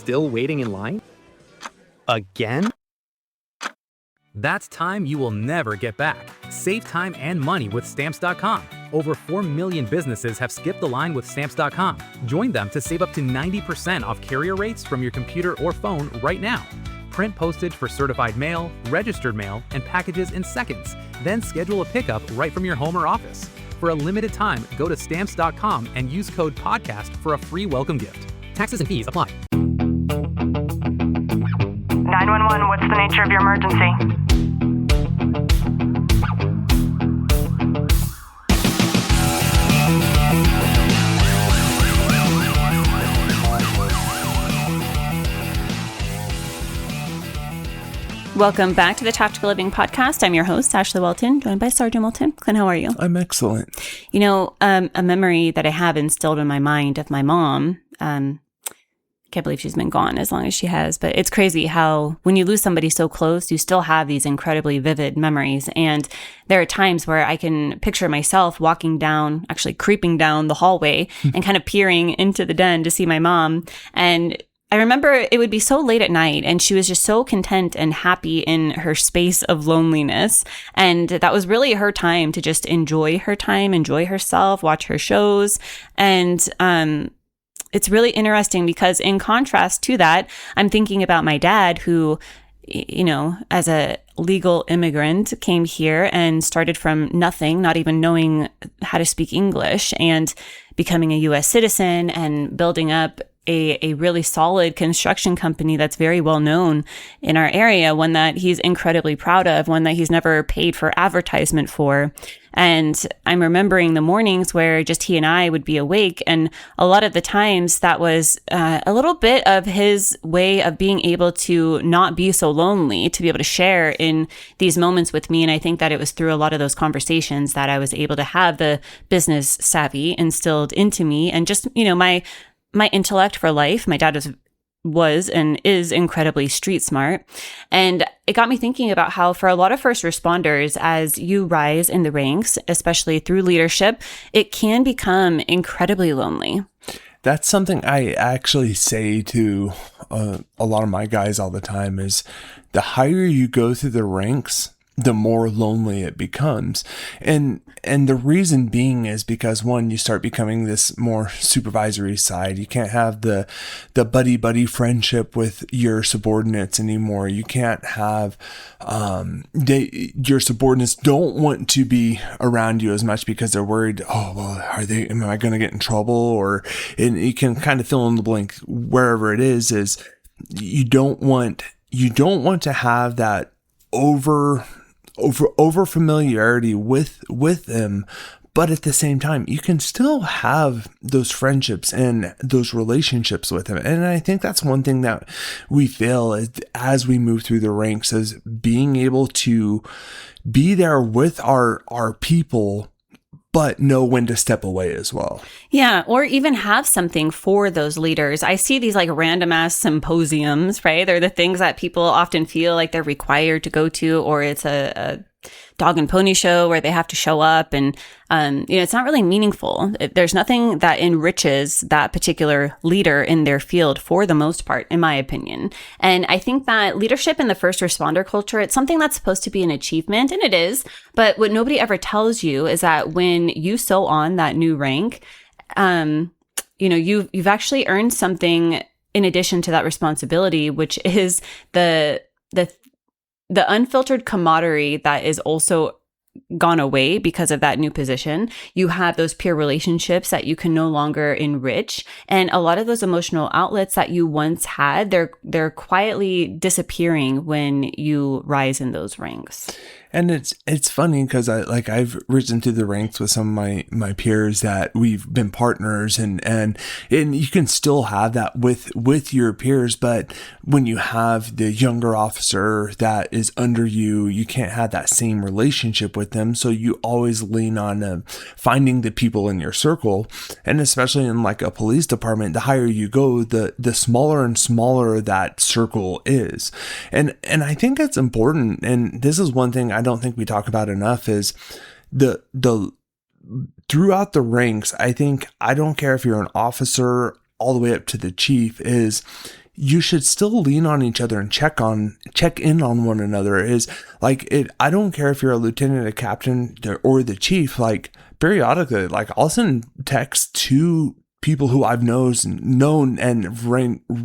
still waiting in line? Again? That's time you will never get back. Save time and money with Stamps.com. Over 4 million businesses have skipped the line with Stamps.com. Join them to save up to 90% off carrier rates from your computer or phone right now. Print postage for certified mail, registered mail, and packages in seconds. Then schedule a pickup right from your home or office. For a limited time, go to Stamps.com and use code PODCAST for a free welcome gift. Taxes and fees apply. 911, what's the nature of your emergency? Welcome back to the Tactical Living Podcast. I'm your host, Ashlie Walton, joined by Sergeant Walton. Clint, how are you? I'm excellent. You know, a memory that I have instilled in my mind of my mom, can't believe she's been gone as long as she has, but it's crazy how when you lose somebody so close, you still have these incredibly vivid memories. And there are times where I can picture myself walking down, actually creeping down the hallway and kind of peering into the den to see my mom. And I remember it would be so late at night and she was just so content and happy in her space of loneliness. And that was really her time to just enjoy her time, enjoy herself, watch her shows. And, it's really interesting because in contrast to that, I'm thinking about my dad who, you know, as a legal immigrant came here and started from nothing, not even knowing how to speak English, and becoming a U.S. citizen and building up a really solid construction company that's very well known in our area, one that he's incredibly proud of, one that he's never paid for advertisement for. And I'm remembering the mornings where just he and I would be awake. And a lot of the times that was a little bit of his way of being able to not be so lonely, to be able to share in these moments with me. And I think that it was through a lot of those conversations that I was able to have the business savvy instilled into me. And just, you know, my intellect for life. My dad was and is incredibly street smart. And it got me thinking about how for a lot of first responders, as you rise in the ranks, especially through leadership, it can become incredibly lonely. That's something I actually say to a lot of my guys all the time is the higher you go through the ranks, the more lonely it becomes. And the reason being is because, one, you start becoming this more supervisory side. You can't have the buddy friendship with your subordinates anymore. You can't have, your subordinates don't want to be around you as much because they're worried, oh, well, am I going to get in trouble? And you can kind of fill in the blank wherever it is you don't want to have that over familiarity with them, but at the same time, you can still have those friendships and those relationships with them. And I think that's one thing that we fail as we move through the ranks, is being able to be there with our people, but know when to step away as well. Yeah, or even have something for those leaders. I see these like random ass symposiums, right? They're the things that people often feel like they're required to go to, or it's a dog and pony show where they have to show up, and it's not really meaningful. There's nothing that enriches that particular leader in their field for the most part, in my opinion. And I think that leadership in the first responder culture, it's something that's supposed to be an achievement, and it is. But what nobody ever tells you is that when you sew on that new rank, you've actually earned something in addition to that responsibility, which is the unfiltered camaraderie that is also gone away because of that new position. You have those peer relationships that you can no longer enrich. And a lot of those emotional outlets that you once had, they're quietly disappearing when you rise in those ranks. And it's funny because I've risen through the ranks with some of my peers that we've been partners, and you can still have that with your peers, but when you have the younger officer that is under you, you can't have that same relationship with them. So you always lean on finding the people in your circle, and especially in like a police department, the higher you go, the smaller and smaller that circle is, and I think that's important. And this is one thing I don't think we talk about enough is the throughout the ranks. I don't care if you're an officer all the way up to the chief, is you should still lean on each other and check in on one another. Is like it. I don't care if you're a lieutenant, a captain, or the chief. Like periodically, like I'll send texts to people who I've known and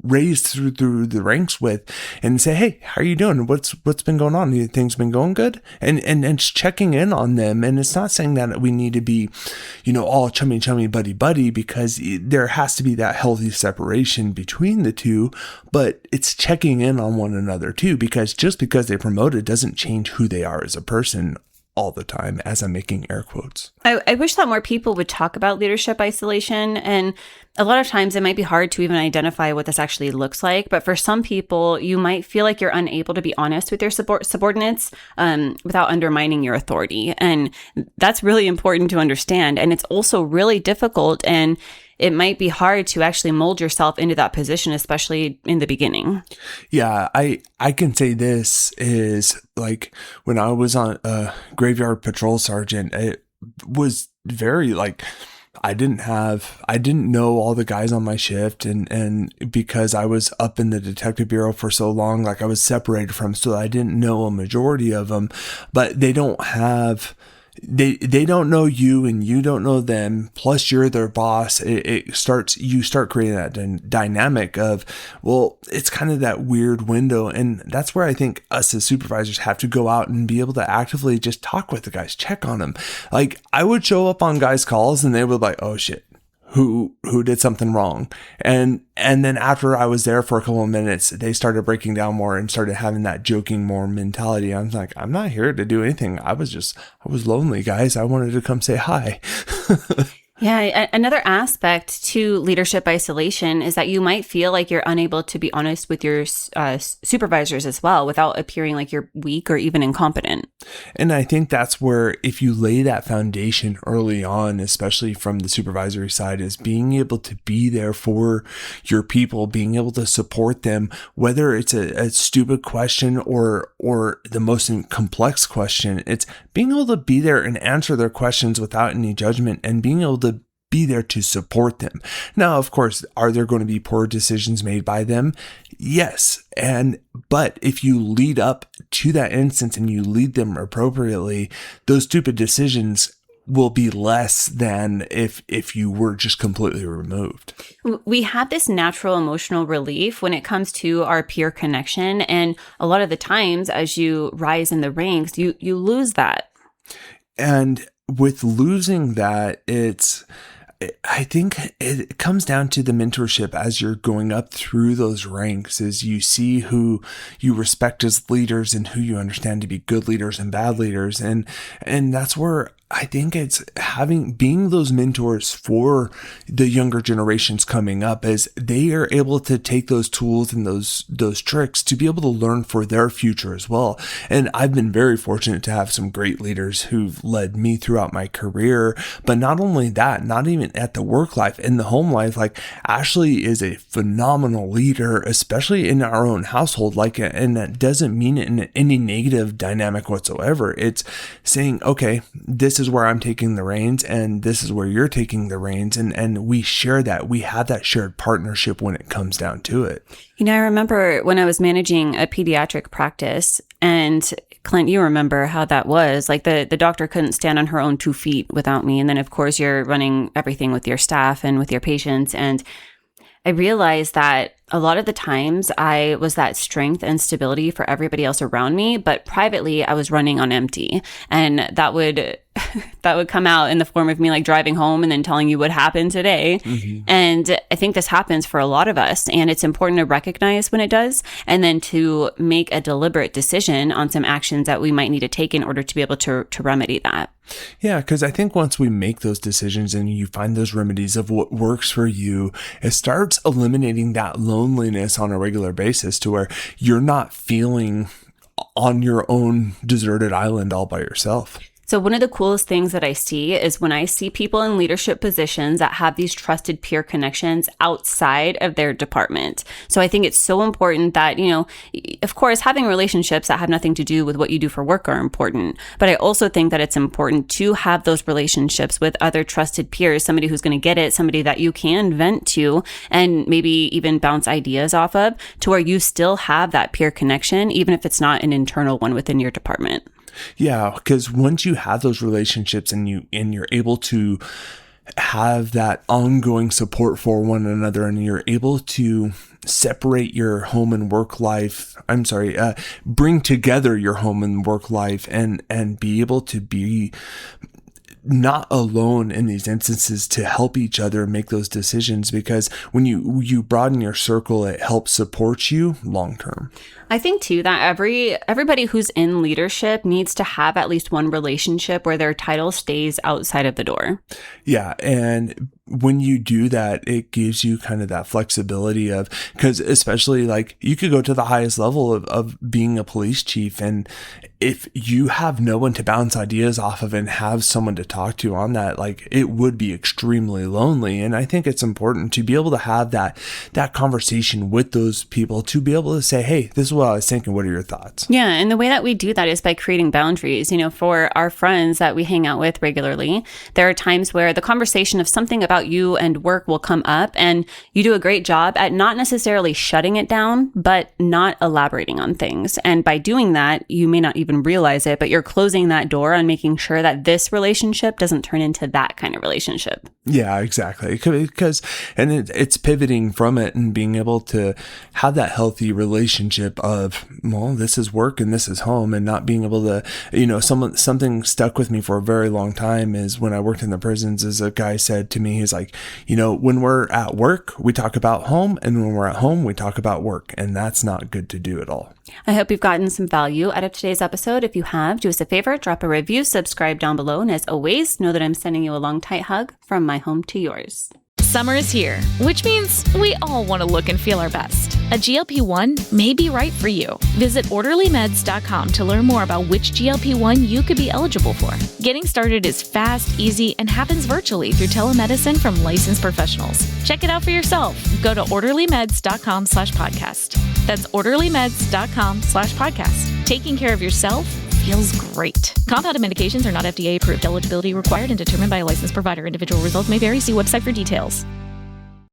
raised through the ranks with, and say, hey, how are you doing? What's been going on? Things been going good? And just checking in on them. And it's not saying that we need to be, all chummy, buddy, because there has to be that healthy separation between the two, but it's checking in on one another too, because just because they promoted doesn't change who they are as a person all the time, as I'm making air quotes. I wish that more people would talk about leadership isolation. And a lot of times it might be hard to even identify what this actually looks like. But for some people, you might feel like you're unable to be honest with your subordinates without undermining your authority. And that's really important to understand. And it's also really difficult. And it might be hard to actually mold yourself into that position, especially in the beginning. Yeah, I can say this is like when I was on a graveyard patrol sergeant, it was very like I didn't know all the guys on my shift, and because I was up in the detective bureau for so long, like I was separated from, so I didn't know a majority of them, but they don't know you and you don't know them, plus you're their boss. You start creating that dynamic of, well, it's kind of that weird window. And that's where I think us as supervisors have to go out and be able to actively just talk with the guys, check on them. Like I would show up on guys' calls and they would like, oh shit, who did something wrong. And then after I was there for a couple of minutes, they started breaking down more and started having that joking more mentality. I was like, I'm not here to do anything. I was lonely, guys. I wanted to come say hi. Yeah, another aspect to leadership isolation is that you might feel like you're unable to be honest with your supervisors as well without appearing like you're weak or even incompetent. And I think that's where if you lay that foundation early on, especially from the supervisory side, is being able to be there for your people, being able to support them, whether it's a stupid question or the most complex question. It's being able to be there and answer their questions without any judgment and being able to be there to support them. Now, of course, are there going to be poor decisions made by them? Yes. But if you lead up to that instance and you lead them appropriately, those stupid decisions will be less than if you were just completely removed. We have this natural emotional relief when it comes to our peer connection. And a lot of the times as you rise in the ranks, you lose that. And with losing that, I think it comes down to the mentorship as you're going up through those ranks, is you see who you respect as leaders and who you understand to be good leaders and bad leaders. And that's where I think it's being those mentors for the younger generations coming up, as they are able to take those tools and those tricks to be able to learn for their future as well. And I've been very fortunate to have some great leaders who've led me throughout my career. But not only that, not even at the work life, in the home life, like Ashlie is a phenomenal leader, especially in our own household. And that doesn't mean it in any negative dynamic whatsoever. It's saying, okay, this is where I'm taking the reins and this is where you're taking the reins. And we share that. We have that shared partnership when it comes down to it. I remember when I was managing a pediatric practice, and Clint, you remember how that was. Like the doctor couldn't stand on her own 2 feet without me. And then of course you're running everything with your staff and with your patients. And I realized that a lot of the times I was that strength and stability for everybody else around me, but privately I was running on empty. And that would come out in the form of me like driving home and then telling you what happened today. Mm-hmm. And I think this happens for a lot of us, and it's important to recognize when it does, and then to make a deliberate decision on some actions that we might need to take in order to be able to remedy that. Yeah, because I think once we make those decisions and you find those remedies of what works for you, it starts eliminating that loneliness on a regular basis, to where you're not feeling on your own deserted island all by yourself. So one of the coolest things that I see is when I see people in leadership positions that have these trusted peer connections outside of their department. So I think it's so important that, of course, having relationships that have nothing to do with what you do for work are important. But I also think that it's important to have those relationships with other trusted peers, somebody who's going to get it, somebody that you can vent to and maybe even bounce ideas off of, to where you still have that peer connection, even if it's not an internal one within your department. Yeah, because once you have those relationships and you're able to have that ongoing support for one another, and you're able to separate your home and work life, bring together your home and work life and be able to be not alone in these instances to help each other make those decisions, because when you broaden your circle, it helps support you long term. I think too that everybody who's in leadership needs to have at least one relationship where their title stays outside of the door. Yeah, and when you do that, it gives you kind of that flexibility of, because especially like you could go to the highest level of being a police chief, and if you have no one to bounce ideas off of and have someone to talk to on that, like it would be extremely lonely. And I think it's important to be able to have that conversation with those people, to be able to say, hey, this is what I was thinking. What are your thoughts? Yeah. And the way that we do that is by creating boundaries. For our friends that we hang out with regularly, there are times where the conversation of something about you and work will come up, and you do a great job at not necessarily shutting it down, but not elaborating on things. And by doing that, you may not even realize it, but you're closing that door on making sure that this relationship doesn't turn into that kind of relationship. Yeah, exactly. Because it's pivoting from it and being able to have that healthy relationship of, well, this is work and this is home, and not being able to, something stuck with me for a very long time is when I worked in the prisons, is a guy said to me, he's like, when we're at work, we talk about home, and when we're at home, we talk about work, and that's not good to do at all. I hope you've gotten some value out of today's episode. If you have, do us a favor, drop a review, subscribe down below, and as always, know that I'm sending you a long, tight hug from my home to yours. Summer is here, which means we all want to look and feel our best. A GLP-1 may be right for you. Visit orderlymeds.com to learn more about which GLP-1 you could be eligible for. Getting started is fast, easy, and happens virtually through telemedicine from licensed professionals. Check it out for yourself. Go to orderlymeds.com/podcast. That's orderlymeds.com/podcast. Taking care of yourself feels great. Compounded medications are not FDA approved. Eligibility required and determined by a licensed provider. Individual results may vary. See website for details.